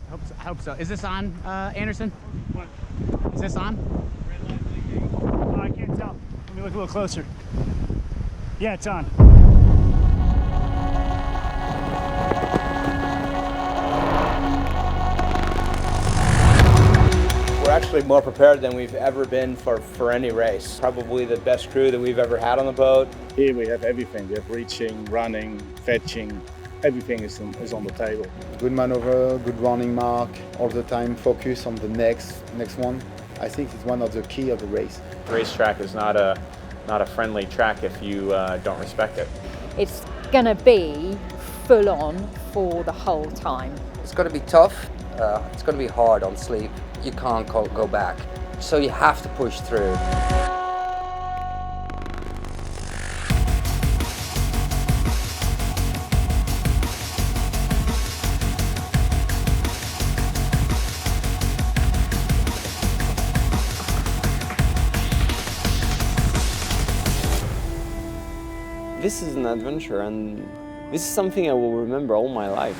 I hope so. Is this on, Anderson? What? Is this on? Oh, I can't tell. Let me look a little closer. Yeah, it's on. We're actually more prepared than we've ever been for any race. Probably the best crew that we've ever had on the boat. Here we have everything. We have reaching, running, fetching. Everything is on the table. Good maneuver, good running mark, all the time focus on the next one. I think it's one of the key of the race. The racetrack is not a friendly track if you don't respect it. It's gonna be full on for the whole time. It's gonna be tough. It's gonna be hard on sleep. You can't go back. So you have to push through. This is an adventure, and this is something I will remember all my life.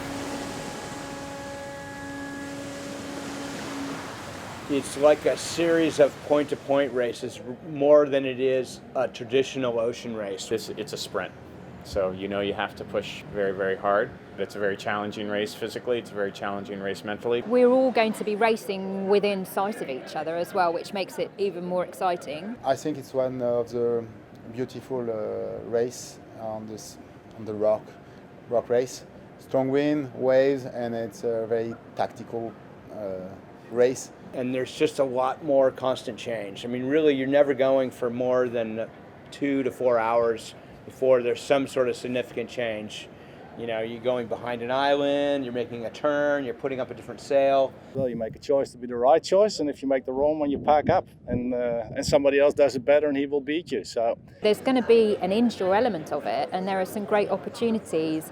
It's like a series of point-to-point races more than it is a traditional ocean race. It's a sprint, so you know you have to push very, very hard. It's a very challenging race physically, it's a very challenging race mentally. We're all going to be racing within sight of each other as well, which makes it even more exciting. I think it's one of the beautiful race on the RORC race. Strong wind, waves, and it's a very tactical race. And there's just a lot more constant change. I mean, really, you're never going for more than 2 to 4 hours before there's some sort of significant change. You know, you're going behind an island, you're making a turn, you're putting up a different sail. Well, you make a choice to be the right choice, and if you make the wrong one, you pack up, and somebody else does it better, and he will beat you. So there's going to be an inshore element of it, and there are some great opportunities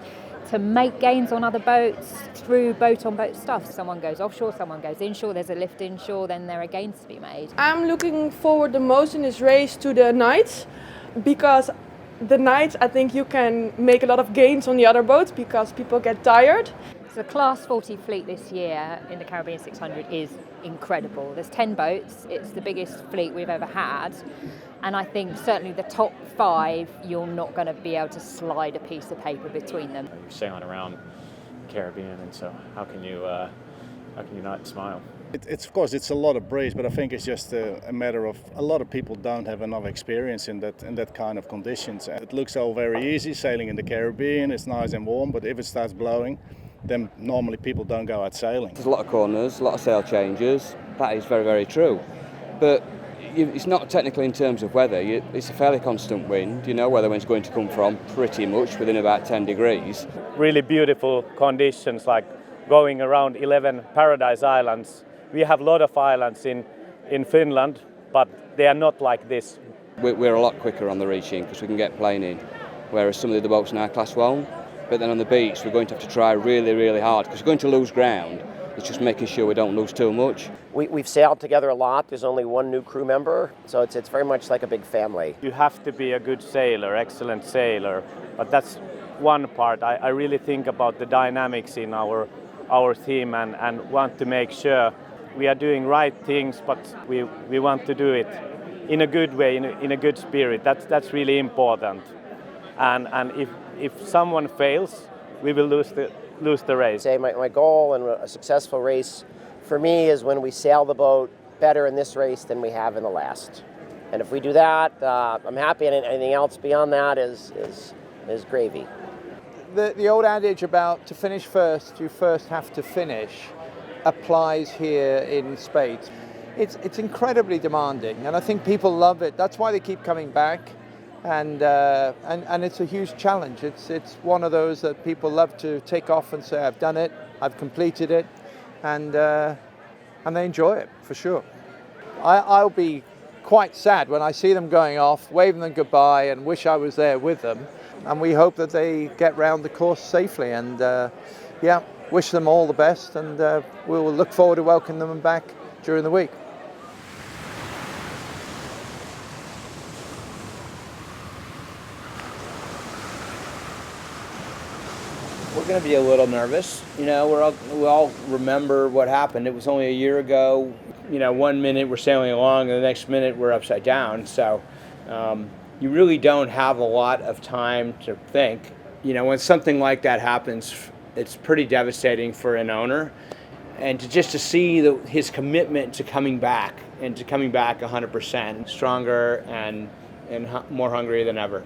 to make gains on other boats through boat-on-boat stuff. Someone goes offshore, someone goes inshore, there's a lift inshore, then there are gains to be made. I'm looking forward the most in this race to the nights, because the nights I think you can make a lot of gains on the other boats because people get tired. So the Class 40 fleet this year in the Caribbean 600 is incredible. There's 10 boats, it's the biggest fleet we've ever had. And I think certainly the top 5, you're not going to be able to slide a piece of paper between them. You're sailing around the Caribbean, and so how can you not smile? It's of course it's a lot of breeze, but I think it's just a matter of a lot of people don't have enough experience in that kind of conditions. It looks all very easy sailing in the Caribbean. It's nice and warm, but if it starts blowing, then normally people don't go out sailing. There's a lot of corners, a lot of sail changes. That is very, very true. But it's not technically in terms of weather. It's a fairly constant wind. You know where the wind's going to come from pretty much within about 10 degrees. Really beautiful conditions, like going around 11 paradise islands. We have a lot of islands in Finland, but they are not like this. We're a lot quicker on the reaching because we can get plane in, whereas some of the other boats in our class won't. But then on the beach, we're going to have to try really, really hard because we're going to lose ground. It's just making sure we don't lose too much. We've sailed together a lot. There's only one new crew member, so it's very much like a big family. You have to be a good sailor, excellent sailor, but that's one part. I really think about the dynamics in our team and want to make sure we are doing right things, but we want to do it in a good way, in a good spirit. That's really important. And if someone fails, we will lose the race. Say my goal in a successful race for me is when we sail the boat better in this race than we have in the last. And if we do that, I'm happy, and anything else beyond that is gravy. The old adage about to finish first, you first have to finish applies here in spades. It's incredibly demanding, and I think people love it. That's why they keep coming back, and it's a huge challenge. It's one of those that people love to take off and say, I've done it, I've completed it, and they enjoy it for sure. I'll be quite sad when I see them going off, waving them goodbye, and wish I was there with them. And we hope that they get round the course safely, and wish them all the best, and we will look forward to welcoming them back during the week. we're going to be a little nervous. You know, we all remember what happened. It was only a year ago. You know, 1 minute we're sailing along, and the next minute we're upside down. So you really don't have a lot of time to think. You know, when something like that happens, it's pretty devastating for an owner. And to see his commitment to coming back, and to coming back 100%, stronger and more hungry than ever.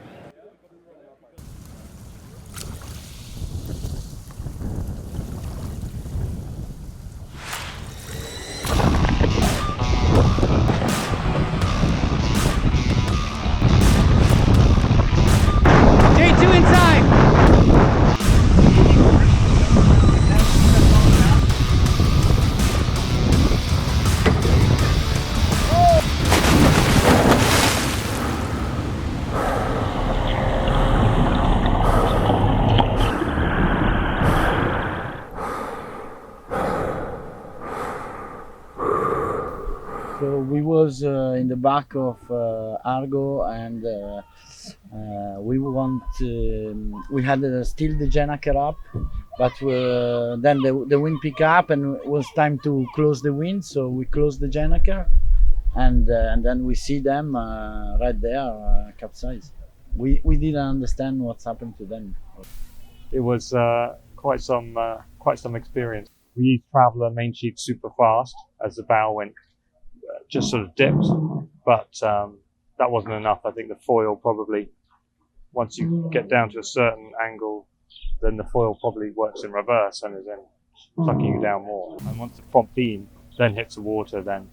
J2 inside! So we was in the back of Argo, and we had still the Jenaker up, but then the wind picked up and it was time to close the wind, so we closed the Jenaker, and then we see them right there capsize. We didn't understand what's happened to them. It was quite some experience. We used Traveller main sheet super fast as the bow went just sort of dipped, but that wasn't enough. I think the foil probably, once you get down to a certain angle, then the foil probably works in reverse and is then sucking you down more. And once the front beam then hits the water, then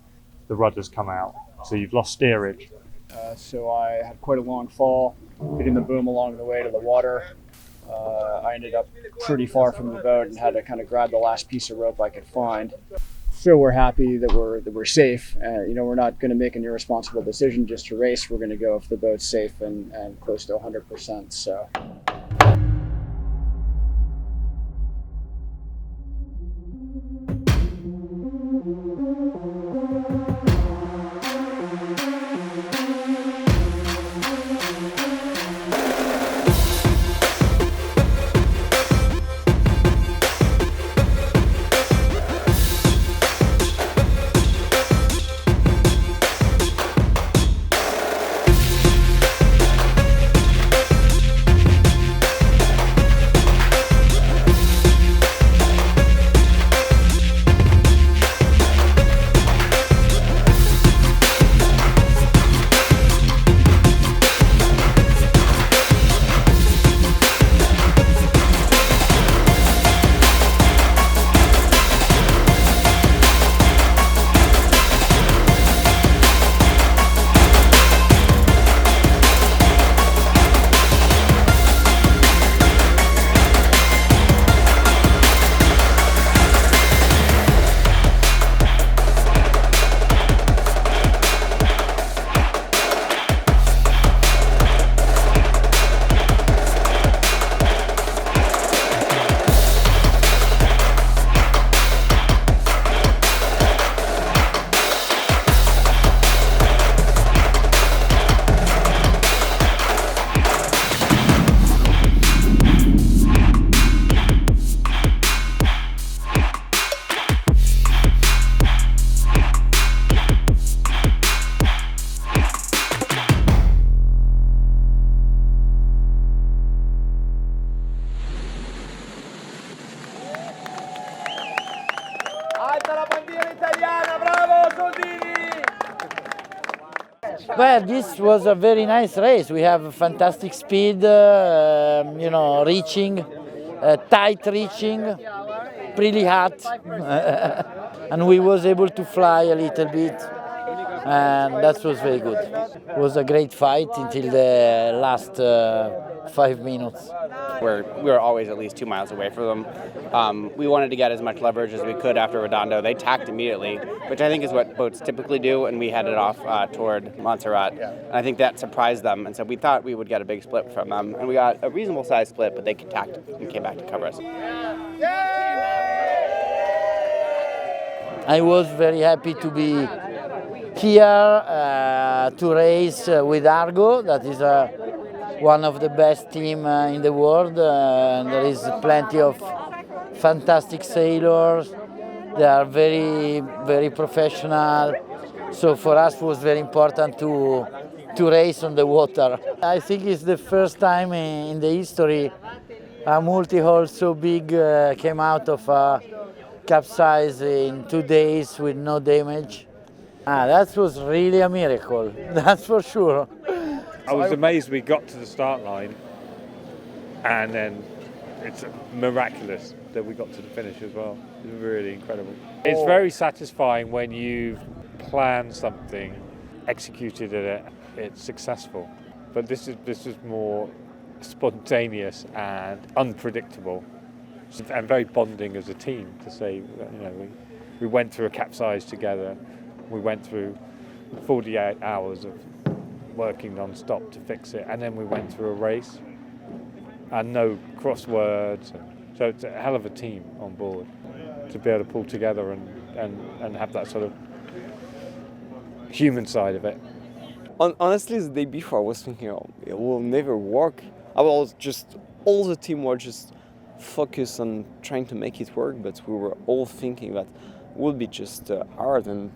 the rudders come out. So you've lost steerage. So I had quite a long fall, hitting the boom along the way to the water. I ended up pretty far from the boat and had to kind of grab the last piece of rope I could find. So we're happy that we're safe. You know, we're not going to make an irresponsible decision just to race. We're going to go if the boat's safe and close to 100%. So. Well, this was a very nice race. We have fantastic speed, you know, reaching, tight reaching, pretty hot, and we was able to fly a little bit, and that was very good. It was a great fight until the last 5 minutes. We were always at least 2 miles away from them. We wanted to get as much leverage as we could after Redondo. They tacked immediately, which I think is what boats typically do, and we headed off toward Montserrat. And I think that surprised them, and so we thought we would get a big split from them. And we got a reasonable sized split, but they tacked and came back to cover us. I was very happy to be here to race with Argo. That is a one of the best team in the world. And there is plenty of fantastic sailors. They are very, very professional. So for us, it was very important to race on the water. I think it's the first time in the history a multi-hull so big came out of a capsize in 2 days with no damage. That was really a miracle, that's for sure. I was amazed we got to the start line, and then it's miraculous that we got to the finish as well. It's really incredible. It's very satisfying when you've planned something, executed it, it's successful. But this is more spontaneous and unpredictable, and very bonding as a team. To say, we went through a capsize together. We went through 48 hours of working non-stop to fix it, and then we went through a race, and no crosswords. So it's a hell of a team on board to be able to pull together and have that sort of human side of it. Honestly, the day before I was thinking, it will never work. I was just, all the team were just focused on trying to make it work, but we were all thinking that it would be just hard. And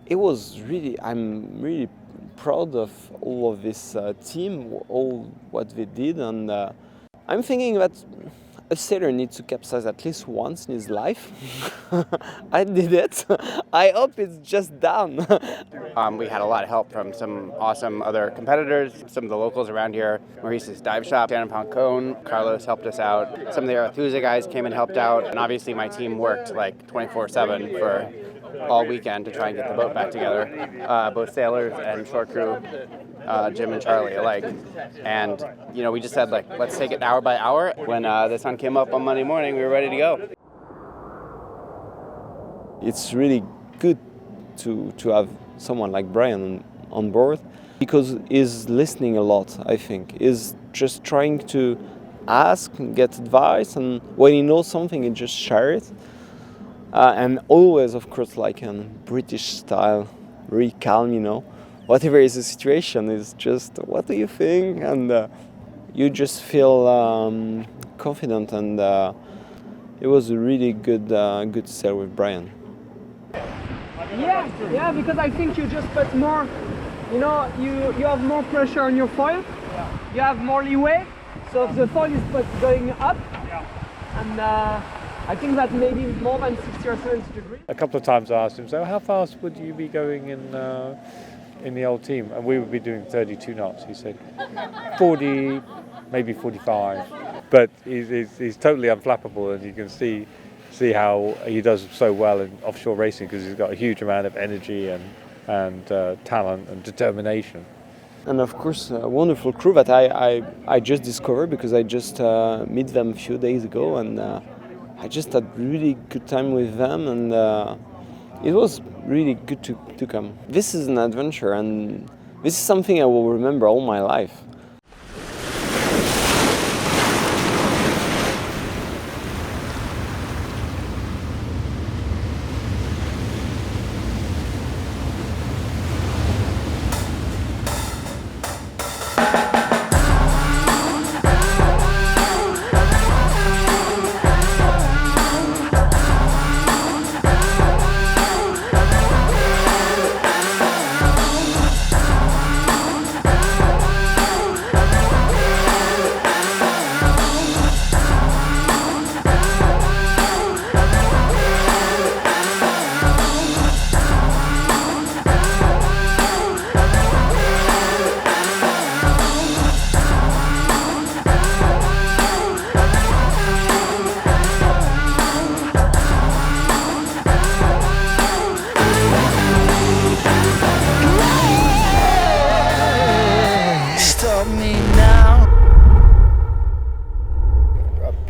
it was really, I'm really proud of all of this team, all what they did. And I'm thinking that a sailor needs to capsize at least once in his life. I did it. I hope it's just done. We had a lot of help from some awesome other competitors, some of the locals around here, Maurice's Dive Shop, 10-pound cone, Carlos helped us out. Some of the Arethusa guys came and helped out, and obviously my team worked like 24/7 for all weekend to try and get the boat back together, both sailors and shore crew, Jim and Charlie alike. And we just said, like, let's take it hour by hour. When the sun came up on Monday morning, we were ready to go. It's really good to have someone like Brian on board, because he's listening a lot, I think. He's just trying to ask and get advice, and when he knows something, he just shares it. And always, of course, like in British style, really calm, Whatever is the situation, is just, what do you think? And you just feel confident, and it was a really good sail with Brian. Yeah, because I think you just put more, you have more pressure on your foil, you have more leeway, so if the foil is going up, and I think that maybe more than 60 or 70 degrees. A couple of times I asked him, so how fast would you be going in the old team? And we would be doing 32 knots. He said 40, maybe 45. But he's totally unflappable, and you can see how he does so well in offshore racing, because he's got a huge amount of energy and talent and determination. And of course, a wonderful crew that I just discovered, because I just met them a few days ago, and I just had really good time with them, and it was really good to come. This is an adventure, and this is something I will remember all my life.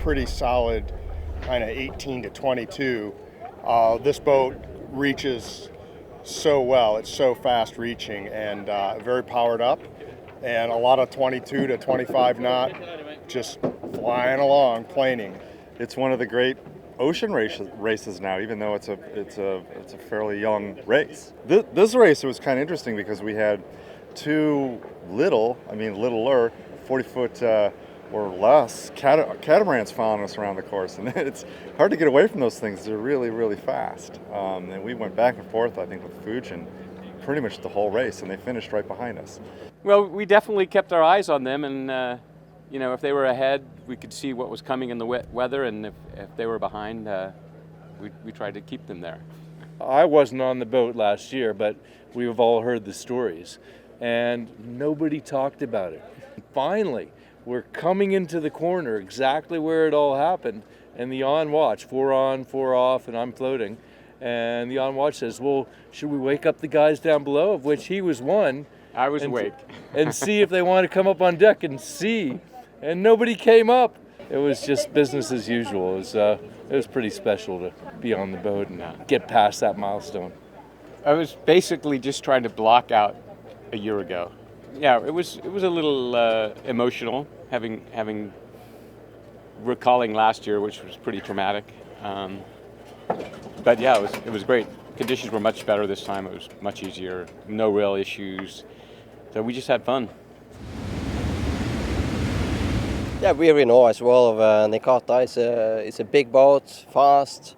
Pretty solid kind of 18 to 22. This boat reaches so well. It's so fast reaching and very powered up, and a lot of 22 to 25 knot, just flying along, planing. It's one of the great ocean races now, even though it's a fairly young race. This race was kind of interesting because we had two littler 40-foot or less catamarans following us around the course, and it's hard to get away from those things. They're really, really fast. And we went back and forth, I think, with Fujin pretty much the whole race, and they finished right behind us. Well, we definitely kept our eyes on them, and you know, if they were ahead, we could see what was coming in the weather, and if they were behind, we tried to keep them there. I wasn't on the boat last year, but we've all heard the stories, and nobody talked about it. Finally, we're coming into the corner exactly where it all happened, and the on watch, 4 on, 4 off, and I'm floating, and the on watch says, well, should we wake up the guys down below, of which he was one. I was awake. And see if they want to come up on deck and see, and nobody came up. It was just business as usual. It was pretty special to be on the boat and get past that milestone. I was basically just trying to block out a year ago. Yeah, it was a little emotional recalling last year, which was pretty traumatic. But yeah, it was great. Conditions were much better this time. It was much easier. No real issues. So we just had fun. Yeah, we really know as well of Nikata. It's a big boat, fast,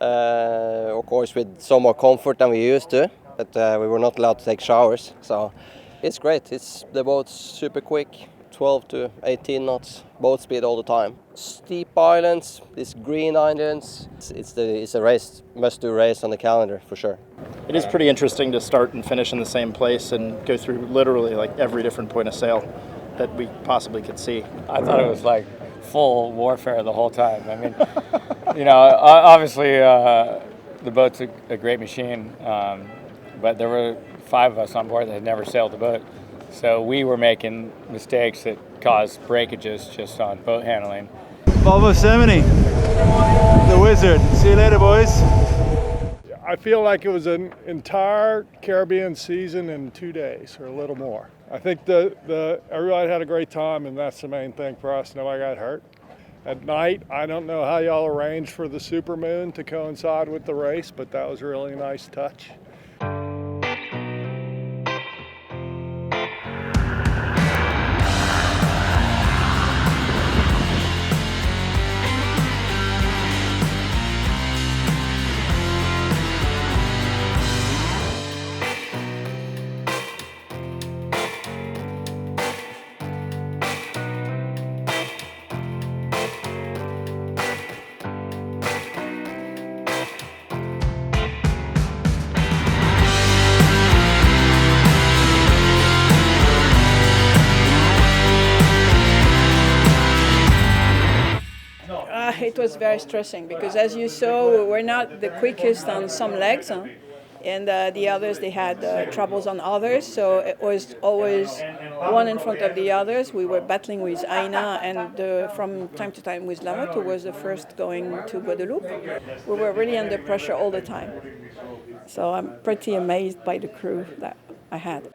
of course with some more comfort than we used to, but we were not allowed to take showers, so it's great. The boat's super quick, 12 to 18 knots, boat speed all the time. Steep islands, these green islands, it's a race, must-do race on the calendar for sure. It is pretty interesting to start and finish in the same place and go through literally like every different point of sail that we possibly could see. I thought it was like full warfare the whole time. I mean, you know, obviously the boat's a great machine, but there were 5 of us on board that had never sailed the boat. So we were making mistakes that caused breakages just on boat handling. Volvo 70, the Wizard. See you later, boys. I feel like it was an entire Caribbean season in 2 days or a little more. I think everybody had a great time, and that's the main thing for us. Nobody got hurt. At night, I don't know how y'all arranged for the supermoon to coincide with the race, but that was a really nice touch. It was very stressing because, as you saw, we were not the quickest on some legs, and the others, they had troubles on others, so it was always one in front of the others. We were battling with Aina and from time to time with Lamotte, who was the first going to Guadeloupe. We were really under pressure all the time. So I'm pretty amazed by the crew that I had.